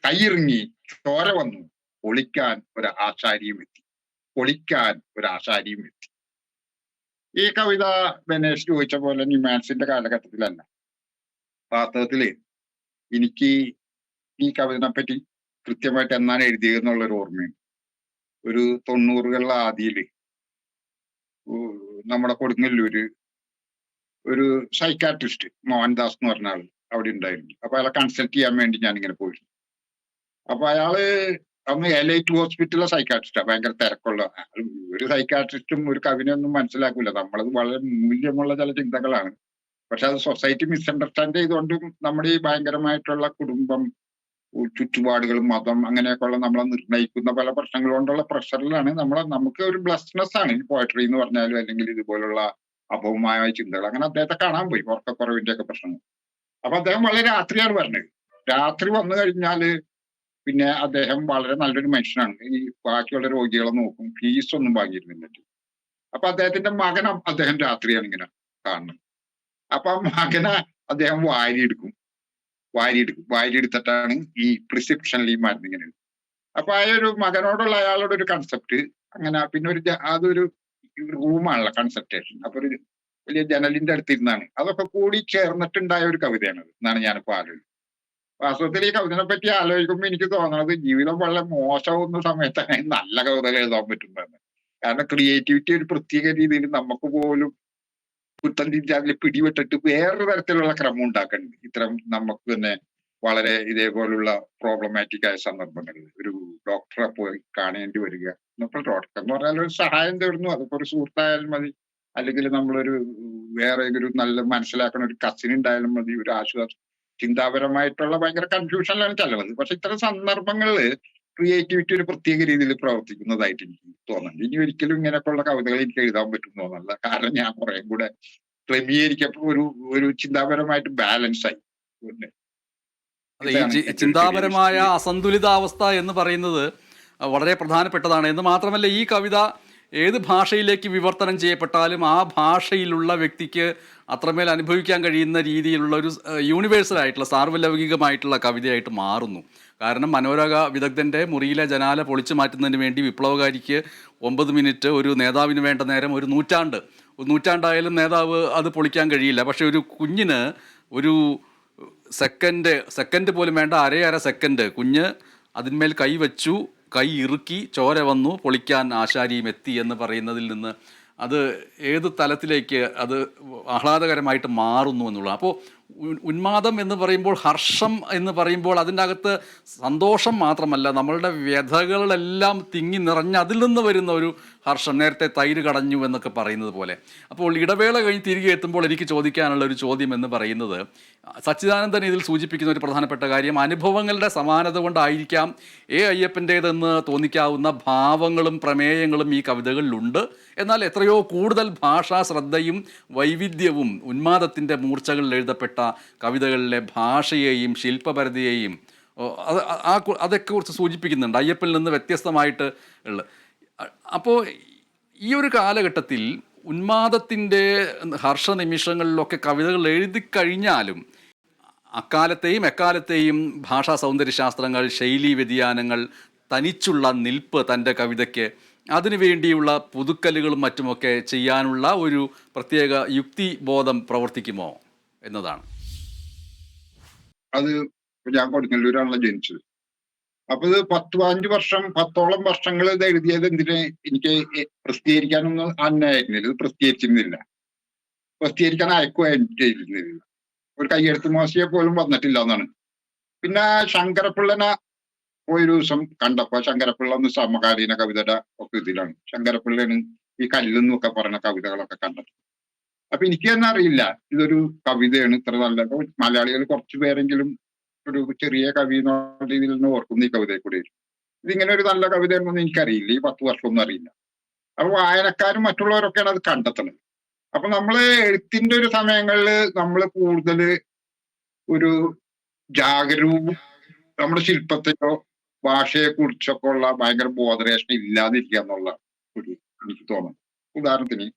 കൈയിറങ്ങി, ചോര വന്നു. പൊളിക്കാൻ ഒരു ആശാരിയും എത്തി. ഈ കവിത ബനേഷ് ചോദിച്ച പോലെ നിമാൻസിന്റെ കാലഘട്ടത്തിലല്ല. വാസ്തവത്തില് എനിക്ക് ഈ കവിതനെ പറ്റി കൃത്യമായിട്ട് എന്നാണ് എഴുതിയതെന്നുള്ളൊരു ഓർമ്മയുണ്ട്. ഒരു 90കളുടെ ആദിയില് നമ്മുടെ കൊടുങ്ങല്ലൂര് ഒരു സൈക്കാട്രിസ്റ്റ് മോഹൻദാസ് എന്ന് പറഞ്ഞ ആള് അവിടെ ഉണ്ടായിരുന്നു. അപ്പൊ അയാളെ കൺസൾട്ട് ചെയ്യാൻ വേണ്ടി ഞാൻ ഇങ്ങനെ പോയിരുന്നു. അപ്പൊ അയാള് അന്ന് എലൈറ്റ് ഹോസ്പിറ്റലിലെ സൈക്കാട്രിസ്റ്റാ, ഭയങ്കര തിരക്കുള്ള ആള്. ഒരു സൈക്കാട്രിസ്റ്റും ഒരു കവിനെയൊന്നും മനസ്സിലാക്കൂല, നമ്മളത് വളരെ മൂല്യമുള്ള ചില ചിന്തകളാണ്. പക്ഷെ അത് സൊസൈറ്റി മിസ്അണ്ടർസ്റ്റാൻഡ് ചെയ്തുകൊണ്ടും നമ്മുടെ ഈ ഭയങ്കരമായിട്ടുള്ള കുടുംബം, ചുറ്റുപാടുകളും, മതം, അങ്ങനെയൊക്കെയുള്ള നമ്മളെ നിർണ്ണയിക്കുന്ന പല പ്രശ്നങ്ങൾ കൊണ്ടുള്ള പ്രഷറിലാണ് നമുക്ക് ഒരു ബ്ലസ്നെസ് ആണ് ഈ പോയട്രി എന്ന് പറഞ്ഞാലും, അല്ലെങ്കിൽ ഇതുപോലുള്ള അഭൗമായ ചിന്തകൾ. അങ്ങനെ അദ്ദേഹത്തെ കാണാൻ പോയി, ഉറക്കക്കുറവിന്റെ ഒക്കെ പ്രശ്നങ്ങൾ. അപ്പൊ അദ്ദേഹം വളരെ രാത്രിയാണ് പറഞ്ഞത്. രാത്രി വന്നു കഴിഞ്ഞാല് പിന്നെ അദ്ദേഹം വളരെ നല്ലൊരു മനുഷ്യനാണ്. ഈ ബാക്കിയുള്ള രോഗികളെ നോക്കും, ഫീസ് ഒന്നും വാങ്ങിയിരുന്നില്ല. അപ്പൊ അദ്ദേഹത്തിന്റെ മകനെ അദ്ദേഹം രാത്രിയാണ് ഇങ്ങനെ കാണുന്നത്. അപ്പൊ ആ മകനെ അദ്ദേഹം വാരിയെടുത്തിട്ടാണ് ഈ പ്രിസ്ക്രിപ്ഷനിൽ ഈ മരുന്ന് ഇങ്ങനെ എഴുതുന്നത്. അപ്പൊ ആ ഒരു മകനോടുള്ള അയാളുടെ ഒരു കൺസെപ്റ്റ് അങ്ങനെ. പിന്നെ അതൊരു റൂമാണല്ലോ കൺസെപ്റ്റേഷൻ. അപ്പൊ ഒരു വലിയ ജനലിന്റെ അടുത്തിരുന്നാണ്. അതൊക്കെ കൂടി ചേർന്നിട്ടുണ്ടായ ഒരു കവിതയാണത് എന്നാണ് ഞാനിപ്പോ ആലോചിക്കുന്നത്. വാസ്തവത്തിൽ ഈ കവിതനെ പറ്റി ആലോചിക്കുമ്പോൾ എനിക്ക് തോന്നുന്നത് ജീവിതം വളരെ മോശമാവുന്ന സമയത്താണ് നല്ല കവിതകൾ എഴുതാൻ പറ്റുന്നതെന്ന്. കാരണം ക്രിയേറ്റിവിറ്റി ഒരു പ്രത്യേക രീതിയിൽ നമുക്ക് പോലും പുത്തൻ അതിൽ പിടിവിട്ടിട്ട് വേറൊരു തരത്തിലുള്ള ക്രമം ഉണ്ടാക്കുന്നുണ്ട്. ഇത്തരം നമുക്ക് തന്നെ വളരെ ഇതേപോലുള്ള പ്രോബ്ലമാറ്റിക് ആയ സന്ദർഭങ്ങളിൽ ഒരു ഡോക്ടറെ പോയി കാണേണ്ടി വരിക. ഇപ്പോൾ ഡോക്ടർ എന്ന് പറഞ്ഞാൽ ഒരു സഹായം തേടുന്നു, അതിപ്പോ ഒരു സുഹൃത്തായാലും മതി, അല്ലെങ്കിൽ നമ്മളൊരു വേറെ ഒരു നല്ല മനസ്സിലാക്കുന്ന ഒരു കസിൻ ഉണ്ടായാലും മതി, ഒരു ആശ്വാസം. ചിന്താപരമായിട്ടുള്ള ഭയങ്കര കൺഫ്യൂഷനിലാണ് ചിലത്. പക്ഷെ ഇത്തരം സന്ദർഭങ്ങളിൽ ക്രിയേറ്റിവിറ്റി ഒരു പ്രത്യേക രീതിയിൽ പ്രവർത്തിക്കുന്നതായിട്ട് എനിക്ക് തോന്നുന്നുണ്ട്. ഇനി ഒരിക്കലും ഇങ്ങനെയൊക്കെയുള്ള കവിതകൾ എനിക്ക് എഴുതാൻ പറ്റും തോന്നുന്നില്ല. കാരണം ഞാൻ കുറെ കൂടെ ക്രമീകരിക്കപ്പോ ഒരു ചിന്താപരമായിട്ട് ബാലൻസ് ആയി. പിന്നെ അതെ, ഈ ഇതാണ് എന്റെ ഒരു ചെറിയ ചിന്താപരമായ വിശദീകരണം. അസന്തുലിതാവസ്ഥ എന്ന് പറയുന്നത് വളരെ പ്രധാനപ്പെട്ടതാണ്. എന്ന് മാത്രമല്ല, ഈ കവിത ഏത് ഭാഷയിലേക്ക് വിവർത്തനം ചെയ്യപ്പെട്ടാലും ആ ഭാഷയിലുള്ള വ്യക്തിക്ക് അത്രമേൽ അനുഭവിക്കാൻ കഴിയുന്ന രീതിയിലുള്ള ഒരു യൂണിവേഴ്സൽ ആയിട്ടുള്ള സാർവലൗകികമായിട്ടുള്ള കവിതയായിട്ട് മാറുന്നു. കാരണം മനോരക വിദഗ്ധൻ്റെ മുറിയിലെ ജനാല പൊളിച്ചു മാറ്റുന്നതിന് വേണ്ടി വിപ്ലവകാരിക്ക് 9 മിനിറ്റ്, ഒരു നേതാവിന് വേണ്ട നേരം ഒരു നൂറ്റാണ്ടായാലും നേതാവ് അത് പൊളിക്കാൻ കഴിയില്ല. പക്ഷെ ഒരു കുഞ്ഞിന് ഒരു സെക്കൻഡ് പോലും വേണ്ട, അര സെക്കൻഡ് കുഞ്ഞ് അതിന്മേൽ കൈ വച്ചു, കൈ ഇറുക്കി, ചോര വന്നു, പൊളിക്കാൻ ആശാരിയും എത്തി എന്ന് പറയുന്നതിൽ നിന്ന് അത് ഏത് തലത്തിലേക്ക് അത് ആഹ്ലാദകരമായിട്ട് മാറുന്നു എന്നുള്ളത്. അപ്പോൾ ഉന്മാദം എന്ന് പറയുമ്പോൾ, ഹർഷം എന്ന് പറയുമ്പോൾ അതിൻ്റെ അകത്ത് സന്തോഷം മാത്രമല്ല, നമ്മളുടെ വ്യഥകളെല്ലാം തിങ്ങി നിറഞ്ഞ് അതിൽ നിന്ന് വരുന്ന ഒരു ഹർഷം. നേരത്തെ തൈര് കടഞ്ഞു എന്നൊക്കെ പറയുന്നത് പോലെ. അപ്പോൾ ഇടവേള കഴിഞ്ഞ് തിരികെ എത്തുമ്പോൾ എനിക്ക് ചോദിക്കാനുള്ള ഒരു ചോദ്യം എന്ന് പറയുന്നത്, സച്ചിദാനന്ദൻ ഇതിൽ സൂചിപ്പിക്കുന്ന ഒരു പ്രധാനപ്പെട്ട കാര്യം, അനുഭവങ്ങളുടെ സമാനത കൊണ്ടായിരിക്കാം അയ്യപ്പൻ്റേതെന്ന് തോന്നിക്കാവുന്ന ഭാവങ്ങളും പ്രമേയങ്ങളും ഈ കവിതകളിലുണ്ട്. എന്നാൽ എത്രയോ കൂടുതൽ ഭാഷാ ശ്രദ്ധയും വൈവിധ്യവും ഉന്മാദത്തിൻ്റെ മൂർച്ചകളിൽ എഴുതപ്പെട്ട കവിതകളിലെ ഭാഷയെയും ശില്പപരതയെയും അതൊക്കെ കുറിച്ച് സൂചിപ്പിക്കുന്നുണ്ട്, അയ്യപ്പനിൽ നിന്ന് വ്യത്യസ്തമായിട്ട് ഉള്ള. അപ്പോൾ ഈ ഒരു കാലഘട്ടത്തിൽ ഉന്മാദത്തിൻ്റെ ഹർഷനിമിഷങ്ങളിലൊക്കെ കവിതകൾ എഴുതി കഴിഞ്ഞാലും അക്കാലത്തെയും എക്കാലത്തെയും ഭാഷാ സൗന്ദര്യശാസ്ത്രങ്ങൾ, ശൈലീ വ്യതിയാനങ്ങൾ, തനിച്ചുള്ള നിൽപ്പ് തൻ്റെ കവിതയ്ക്ക്, അതിനുവേണ്ടിയുള്ള പുതുക്കലുകളും മറ്റുമൊക്കെ ചെയ്യാനുള്ള ഒരു പ്രത്യേക യുക്തിബോധം പ്രവർത്തിക്കുമോ എന്നതാണ്. അത് ഞാൻ കൊടുങ്ങല്ലൂരാണല്ലോ ജനിച്ചത്. അപ്പൊ ഇത് 10-15 വർഷങ്ങൾ ഇത് എഴുതിയത് എന്തിന് എനിക്ക് പ്രസിദ്ധീകരിക്കാനൊന്നും അന്നായിരുന്നില്ല. ഇത് പ്രസിദ്ധീകരിച്ചിരുന്നില്ല, പ്രസിദ്ധീകരിക്കാൻ അയക്കുമായിരുന്നില്ല. ഒരു കയ്യെഴുത്ത് മോശയെ പോലും വന്നിട്ടില്ല എന്നാണ്. പിന്നെ ശങ്കരപ്പിള്ളനെ ഒരു ദിവസം കണ്ടപ്പോ, ശങ്കരപ്പിള്ള ഒന്ന് സമകാലീന കവിതയുടെ ഒക്കെ ഇതിലാണ്. ശങ്കരപ്പിള്ളയാണ് ഈ കല്ലെന്നൊക്കെ പറഞ്ഞ കവിതകളൊക്കെ കണ്ടത്. അപ്പൊ എനിക്ക് തന്നെ അറിയില്ല ഇതൊരു കവിതയാണ്, ഇത്ര നല്ല. മലയാളികൾ കുറച്ചു പേരെങ്കിലും ഒരു ചെറിയ കവി എന്നുള്ള രീതിയിൽ നിന്ന് ഓർക്കുന്നു ഈ കവിതയെ കൂടി. ഇതിങ്ങനെ ഒരു നല്ല കവിതയാണെന്ന് എനിക്കറിയില്ല, ഈ 10 വർഷമൊന്നും അറിയില്ല. അപ്പൊ വായനക്കാരും മറ്റുള്ളവരൊക്കെയാണ് അത് കണ്ടെത്തുന്നത്. അപ്പൊ നമ്മള് എഴുത്തിന്റെ ഒരു സമയങ്ങളിൽ നമ്മൾ കൂടുതൽ ഒരു ജാഗരൂകവും നമ്മുടെ ശില്പത്തെയോ ഭാഷയെ കുറിച്ചൊക്കെ ഉള്ള ഭയങ്കര ബോധരേഷൻ ഇല്ലാതിരിക്കുക എന്നുള്ള ഒരു എനിക്ക് തോന്നുന്നു. ഉദാഹരണത്തിന്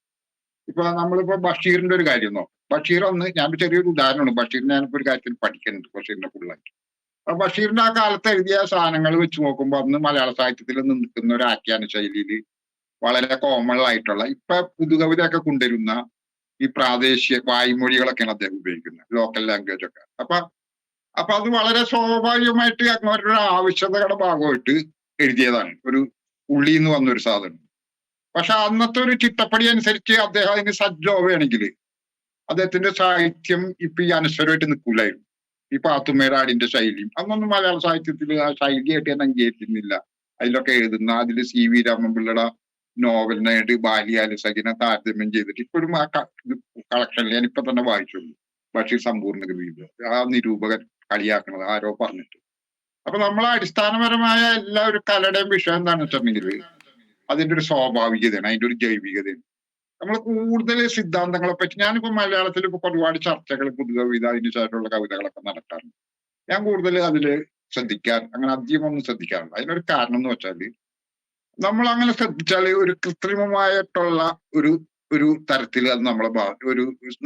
ഇപ്പൊ നമ്മളിപ്പോ ബഷീറിന്റെ ഒരു കാര്യം നോക്കാം. ബഷീർ അന്ന്, ഞാൻ ചെറിയൊരു ഉദാഹരണമാണ്, ബഷീറിനെ ഞാനിപ്പോ ഒരു കാര്യത്തിൽ പഠിക്കുന്നുണ്ട്, ബഷീറിന്റെ ഫുള്ളായിട്ട്. അപ്പൊ ബഷീറിന്റെ ആ കാലത്ത് എഴുതിയ സാധനങ്ങൾ വെച്ച് നോക്കുമ്പോൾ അന്ന് മലയാള സാഹിത്യത്തിൽ നിൽക്കുന്ന ഒരു ആഖ്യാന ശൈലിയിൽ വളരെ കോമൺ ആയിട്ടുള്ള, ഇപ്പൊ പുതുകവിതയൊക്കെ കൊണ്ടുവരുന്ന ഈ പ്രാദേശിക വായ്മൊഴികളൊക്കെയാണ് അദ്ദേഹം ഉപയോഗിക്കുന്നത്, ലോക്കൽ ലാംഗ്വേജ് ഒക്കെ. അപ്പൊ അപ്പൊ അത് വളരെ സ്വാഭാവികമായിട്ട് അങ്ങോട്ടൊരു ആവശ്യകതയുടെ ഭാഗമായിട്ട് എഴുതിയതാണ്. ഒരു ഉള്ളിൽ നിന്ന് വന്നൊരു സാധനം. പക്ഷെ അന്നത്തെ ഒരു ചിട്ടപ്പടി അനുസരിച്ച് അദ്ദേഹം അതിന് സജ്ജമാവുകയാണെങ്കിൽ അദ്ദേഹത്തിന്റെ സാഹിത്യം ഇപ്പൊ ഈ അനശ്വരമായിട്ട് നിൽക്കൂലായിരുന്നു. ഈ പാത്തുമ്മയുടെ ആടിന്റെ ശൈലിയും അന്നൊന്നും മലയാള സാഹിത്യത്തിൽ ആ ശൈലിയായിട്ട് ഞാൻ അംഗീകരിക്കുന്നില്ല. അതിലൊക്കെ എഴുതുന്ന അതിൽ CV രാമൻപിള്ളയുടെ നോവലിനായിട്ട് ബാല്യാലുസഖിനെ താരതമ്യം ചെയ്തിട്ട് ഇപ്പോഴും ആ കളക്ഷനിൽ ഞാൻ ഇപ്പൊ തന്നെ വായിച്ചുള്ളൂ. ബഷീർ സമ്പൂർണ്ണ കവിത ആ നിരൂപകൻ കളിയാക്കണത് ആരോ പറഞ്ഞിട്ട്. അപ്പൊ നമ്മളെ അടിസ്ഥാനപരമായ എല്ലാ ഒരു കലയുടെയും വിഷയം എന്താണെന്ന് വെച്ചിട്ടുണ്ടെങ്കിൽ അതിന്റെ ഒരു സ്വാഭാവികതയാണ്, അതിന്റെ ഒരു ജൈവികതയാണ്. നമ്മൾ കൂടുതൽ സിദ്ധാന്തങ്ങളെ പറ്റി ഞാനിപ്പോ മലയാളത്തിൽ ഇപ്പൊ ഒരുപാട് ചർച്ചകൾ പുതുകവിത അതിന് ശേഷമുള്ള കവിതകളൊക്കെ നടക്കാറുണ്ട്. ഞാൻ കൂടുതൽ അതില് അങ്ങനെ അധികം ഒന്നും ശ്രദ്ധിക്കാറില്ല. അതിനൊരു കാരണം എന്ന് വെച്ചാല് നമ്മൾ അങ്ങനെ ശ്രദ്ധിച്ചാല് ഒരു കൃത്രിമമായിട്ടുള്ള ഒരു ഒരു തരത്തിൽ അത്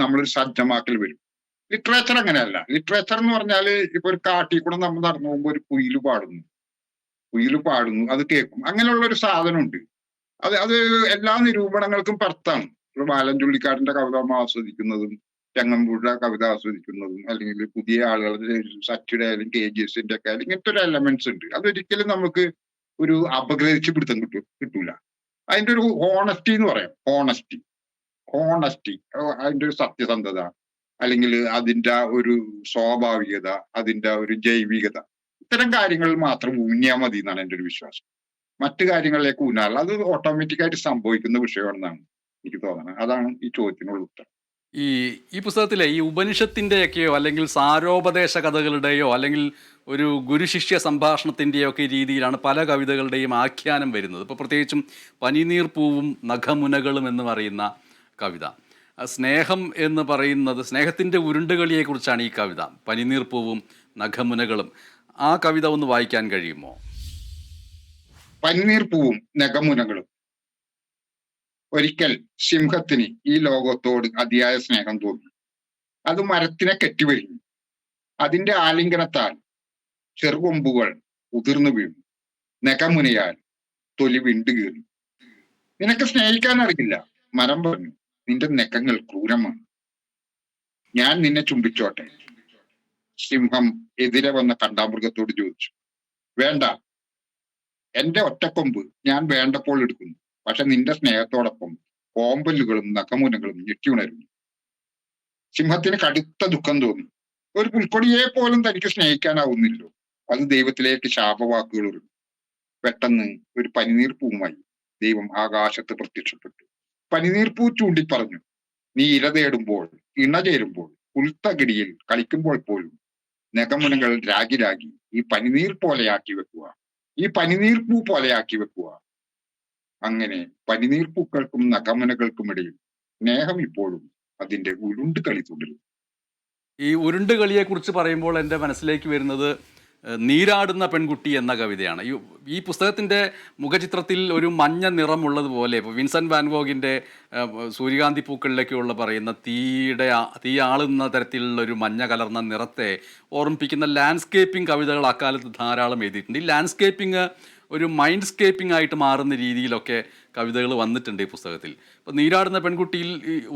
നമ്മളൊരു സജ്ജമാക്കൽ വരും. ലിറ്ററേച്ചർ അങ്ങനെയല്ല. ലിറ്ററേച്ചർ എന്ന് പറഞ്ഞാല് ഇപ്പൊ ഒരു കാട്ടിൽ കൂടെ നമ്മൾ നടന്നു പോകുമ്പോൾ ഒരു കുയില് പാടുന്നു അത് കേൾക്കും. അങ്ങനെയുള്ള ഒരു സാധനമുണ്ട്. അത് എല്ലാ നിരൂപണങ്ങൾക്കും പുറത്താണ്. ഇപ്പൊ ബാലൻ ചുള്ളിക്കാടിന്റെ കവിത നമ്മൾ ആസ്വദിക്കുന്നതും ചങ്ങമ്പുഴ കവിത ആസ്വദിക്കുന്നതും അല്ലെങ്കിൽ പുതിയ ആളുകളുടെ സച്ചിയുടെ ആയാലും KGSന്റെ ഒക്കെ ആയാലും ഇങ്ങനത്തെ ഒരു എലമെന്റ്സ് ഉണ്ട്. അതൊരിക്കലും നമുക്ക് ഒരു അപഗ്രഹിച്ച് പിടുത്തം കിട്ടൂല. അതിന്റെ ഒരു ഹോണസ്റ്റി എന്ന് പറയാം. ഹോണസ്റ്റി അതിന്റെ ഒരു സത്യസന്ധത അല്ലെങ്കിൽ അതിന്റെ ഒരു സ്വാഭാവികത, അതിന്റെ ഒരു ജൈവികത, ഇത്തരം കാര്യങ്ങളിൽ മാത്രം ഊന്നിയാൽ മതി എന്നാണ് എൻ്റെ ഒരു വിശ്വാസം. മറ്റു കാര്യങ്ങളിലേക്ക് ഊന്നാറില്ല. അത് ഓട്ടോമാറ്റിക്കായിട്ട് സംഭവിക്കുന്ന വിഷയമാണെന്നാണ് എനിക്ക് തോന്നുന്നത്. അതാണ് ഈ ചോദ്യത്തിനുള്ള ഉത്തരം. ഈ ഈ പുസ്തകത്തിലെ ഈ ഉപനിഷത്തിൻ്റെയൊക്കെയോ അല്ലെങ്കിൽ സാരോപദേശ കഥകളുടെയോ അല്ലെങ്കിൽ ഒരു ഗുരുശിഷ്യ സംഭാഷണത്തിൻ്റെയോ ഒക്കെ രീതിയിലാണ് പല കവിതകളുടെയും ആഖ്യാനം വരുന്നത്. ഇപ്പോൾ പ്രത്യേകിച്ചും പനിനീർ പൂവും നഖമുനകളും എന്ന് പറയുന്ന കവിത, സ്നേഹം എന്ന് പറയുന്നത് സ്നേഹത്തിൻ്റെ ഉരുണ്ടുകളിയെക്കുറിച്ചാണ് ഈ കവിത. പനിനീർ പൂവും നഖമുനകളും, ആ കവിത ഒന്ന് വായിക്കാൻ കഴിയുമോ? പനിനീർ പൂവും നഖമുനകളും. ഒരിക്കൽ സിംഹത്തിന് ഈ ലോകത്തോട് അതിയായ സ്നേഹം തോന്നി. അത് മരത്തിനെ കെട്ടിവരിഞ്ഞു. അതിന്റെ ആലിംഗനത്താൽ ചെറുകൊമ്പുകൾ ഉതിർന്നു വീണു. നഖമുനയാൽ തൊലി വിണ്ടുകീറി. നിനക്ക് സ്നേഹിക്കാൻ അറിയില്ല, മരം പറഞ്ഞു. നിന്റെ നഖങ്ങൾ ക്രൂരമാണ്. ഞാൻ നിന്നെ ചുംബിച്ചോട്ടെ? സിംഹം എതിരെ വന്ന കണ്ടാമൃഗത്തോട് ചോദിച്ചു. വേണ്ട, എന്റെ ഒറ്റക്കൊമ്പ് ഞാൻ വേണ്ടപ്പോൾ എടുക്കുന്നു. പക്ഷെ നിന്റെ സ്നേഹത്തോടൊപ്പം കോമ്പലുകളും നഖമുനകളും ഞെട്ടിയുണരുന്നു. സിംഹത്തിന് കടുത്ത ദുഃഖം തോന്നി. ഒരു പുൽക്കൊടിയെ പോലും തനിക്ക് സ്നേഹിക്കാനാവുന്നില്ലോ. അത് ദൈവത്തിലേക്ക് ശാപവാക്കുകൾ ഉറങ്ങി. പെട്ടെന്ന് ഒരു പനിനീർ പൂവുമായി ദൈവം ആകാശത്ത് പ്രത്യക്ഷപ്പെട്ടു. പനിനീർ പൂ ചൂണ്ടി പറഞ്ഞു, നീ ഇര തേടുമ്പോൾ, ഇണ ചേരുമ്പോൾ, പുൽത്തകിടിയിൽ കളിക്കുമ്പോൾ പോലും നഖമുനകൾ രാഗി ഈ പനിനീർ പോലെയാക്കി വെക്കുക, ഈ പനിനീർ പൂ പോലെയാക്കി വെക്കുക. അങ്ങനെ പനിനീർ പൂക്കൾക്കും നഖമുനകൾക്കുമിടയിൽ സ്നേഹം ഇപ്പോഴും അതിന്റെ ഉരുണ്ട് കളി തുടരും. ഈ ഉരുണ്ട് കളിയെക്കുറിച്ച് പറയുമ്പോൾ എൻ്റെ മനസ്സിലേക്ക് വരുന്നത് നീരാടുന്ന പെൺകുട്ടി എന്ന കവിതയാണ്. ഈ പുസ്തകത്തിൻ്റെ മുഖചിത്രത്തിൽ ഒരു മഞ്ഞ നിറമുള്ളതുപോലെ ഇപ്പോൾ വിൻസെൻ്റ് വാൻഗോഗിൻ്റെ സൂര്യകാന്തി പൂക്കളിലേക്കുള്ള പറയുന്ന തീ ആളുന്ന തരത്തിലുള്ള ഒരു മഞ്ഞ കലർന്ന നിറത്തെ ഓർമ്മിപ്പിക്കുന്ന ലാൻഡ്സ്കേപ്പിംഗ് കവിതകൾ അക്കാലത്ത് ധാരാളം എഴുതിയിട്ടുണ്ട്. ഈ ലാൻഡ്സ്കേപ്പിംഗ് ഒരു മൈൻഡ് സ്കേപ്പിംഗ് ആയിട്ട് മാറുന്ന രീതിയിലൊക്കെ കവിതകൾ വന്നിട്ടുണ്ട് ഈ പുസ്തകത്തിൽ. ഇപ്പോൾ നീരാടുന്ന പെൺകുട്ടിയിൽ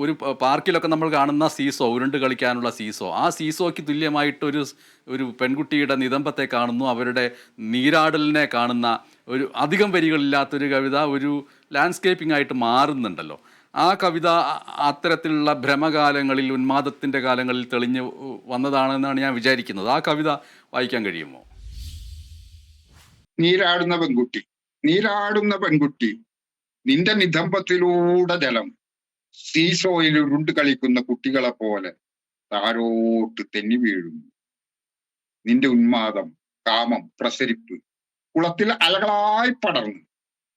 ഒരു പാർക്കിലൊക്കെ നമ്മൾ കാണുന്ന സീസോ, ഉരുണ്ട് കളിക്കാനുള്ള സീസോ, ആ സീസോയ്ക്ക് തുല്യമായിട്ടൊരു പെൺകുട്ടിയുടെ നിതംബത്തെ കാണുന്നു, അവരുടെ നീരാടലിനെ കാണുന്ന ഒരു അധികം വരികളില്ലാത്തൊരു കവിത ഒരു ലാൻഡ്സ്കേപ്പിംഗ് ആയിട്ട് മാറുന്നുണ്ടല്ലോ. ആ കവിത അത്തരത്തിലുള്ള ഭ്രമകാലങ്ങളിൽ, ഉന്മാദത്തിൻ്റെ കാലങ്ങളിൽ തെളിഞ്ഞ് വന്നതാണെന്നാണ് ഞാൻ വിചാരിക്കുന്നത്. ആ കവിത വായിക്കാൻ കഴിയുമോ? നീരാടുന്ന പെൺകുട്ടി, നിന്റെ നിതംബത്തിലൂടെ ജലം സീസോയിൽ ഉരുണ്ട് കളിക്കുന്ന കുട്ടികളെ പോലെ താരോട്ട് തെന്നി വീഴുന്നു. നിന്റെ ഉന്മാദം, കാമം, പ്രസരിപ്പ് കുളത്തിൽ അലകളായി പടർന്നു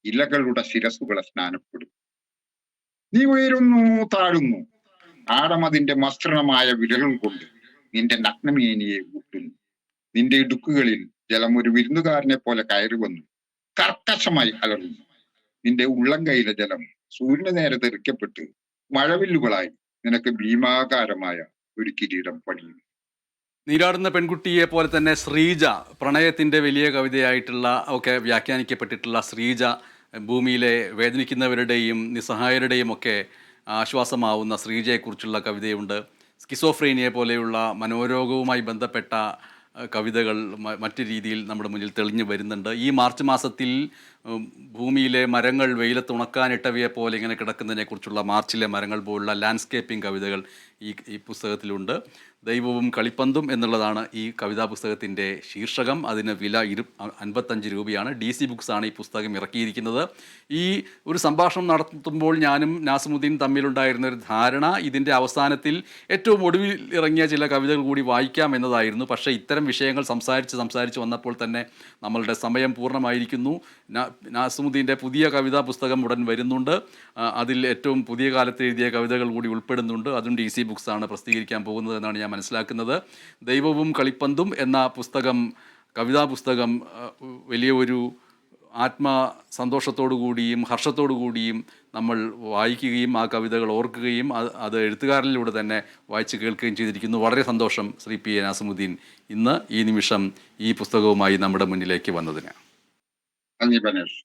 ഇലകളുടെ ശിരസുകളെ സ്നാനപ്പെടും. നീ ഉയരുന്നു, താഴുന്നു. ആഴമതിന്റെ മസ്തൃണമായ വിരലുകൾ കൊണ്ട് നിന്റെ നഗ്നമേനിയെ മുട്ടുന്നു. നിന്റെ ഇടുക്കുകളിൽ ജലം ഒരു വിരുന്നുകാരനെ പോലെ കയറി വന്നു കർക്കശമായി അലറുന്നു. നിന്റെ ഉള്ളം കൈയിലെ ജലം സൂര്യന് നേരെ തെറിക്കപ്പെട്ട് മഴവില്ലുകളായി നിനക്ക് ഭീമാകാരമായ ഒരു കിരീടം പണിയുന്നു. നീരാടുന്ന പെൺകുട്ടിയെ പോലെ തന്നെ ശ്രീജ, പ്രണയത്തിൻ്റെ വലിയ കവിതയായിട്ടുള്ള ഒക്കെ വ്യാഖ്യാനിക്കപ്പെട്ടിട്ടുള്ള ശ്രീജ, ഭൂമിയിലെ വേദനിക്കുന്നവരുടെയും നിസ്സഹായരുടെയും ഒക്കെ ആശ്വാസമാവുന്ന ശ്രീജയെക്കുറിച്ചുള്ള കവിതയുണ്ട്. സ്കിസോഫ്രീനിയെ പോലെയുള്ള മനോരോഗവുമായി ബന്ധപ്പെട്ട കവിതകൾ മറ്റു രീതിയിൽ നമ്മുടെ മുന്നിൽ തെളിഞ്ഞു വരുന്നുണ്ട്. ഈ മാർച്ച് മാസത്തിൽ ഭൂമിയിലെ മരങ്ങൾ വെയിലത്തുണക്കാനിട്ടവയെ പോലെ ഇങ്ങനെ കിടക്കുന്നതിനെക്കുറിച്ചുള്ള മാർച്ചിലെ മരങ്ങൾ പോലുള്ള ലാൻഡ്സ്കേപ്പിംഗ് കവിതകൾ ഈ പുസ്തകത്തിലുണ്ട്. ദൈവവും കളിപ്പന്തും എന്നുള്ളതാണ് ഈ കവിതാ പുസ്തകത്തിൻ്റെ ശീർഷകം. അതിന് വില 55 രൂപയാണ്. DC ബുക്സാണ് ഈ പുസ്തകം ഇറക്കിയിരിക്കുന്നത്. ഈ ഒരു സംഭാഷണം നടത്തുമ്പോൾ ഞാനും നാസിമുദ്ദീൻ തമ്മിലുണ്ടായിരുന്ന ഒരു ധാരണ ഇതിൻ്റെ അവസാനത്തിൽ ഏറ്റവും ഒടുവിൽ ഇറങ്ങിയ ചില കവിതകൾ കൂടി വായിക്കാം എന്നതായിരുന്നു. പക്ഷേ ഇത്തരം വിഷയങ്ങൾ സംസാരിച്ച് വന്നപ്പോൾ തന്നെ നമ്മളുടെ സമയം പൂർണ്ണമായിരിക്കുന്നു. നാസിമുദ്ദീൻ്റെ പുതിയ കവിതാ പുസ്തകം ഉടൻ വരുന്നുണ്ട്. അതിൽ ഏറ്റവും പുതിയ കാലത്ത് എഴുതിയ കവിതകൾ കൂടി ഉൾപ്പെടുന്നുണ്ട്. അതും DC ബുക്സാണ് പ്രസിദ്ധീകരിക്കാൻ പോകുന്നത് എന്നാണ് ഞാൻ മനസ്സിലാക്കുന്നത്. ദൈവവും കളിപ്പന്തും എന്ന പുസ്തകം, കവിതാ പുസ്തകം, വലിയ ഒരു ആത്മസന്തോഷത്തോടു കൂടിയും ഹർഷത്തോടു കൂടിയും നമ്മൾ വായിക്കുകയും ആ കവിതകൾ ഓർക്കുകയും അത് എഴുത്തുകാരനിലൂടെ തന്നെ വായിച്ച് കേൾക്കുകയും ചെയ്തിരിക്കുന്നു. വളരെ സന്തോഷം ശ്രീ PA നാസിമുദ്ദീൻ ഇന്ന് ഈ നിമിഷം ഈ പുസ്തകവുമായി നമ്മുടെ മുന്നിലേക്ക് വന്നതിന്. നന്ദി ബനേഷ്.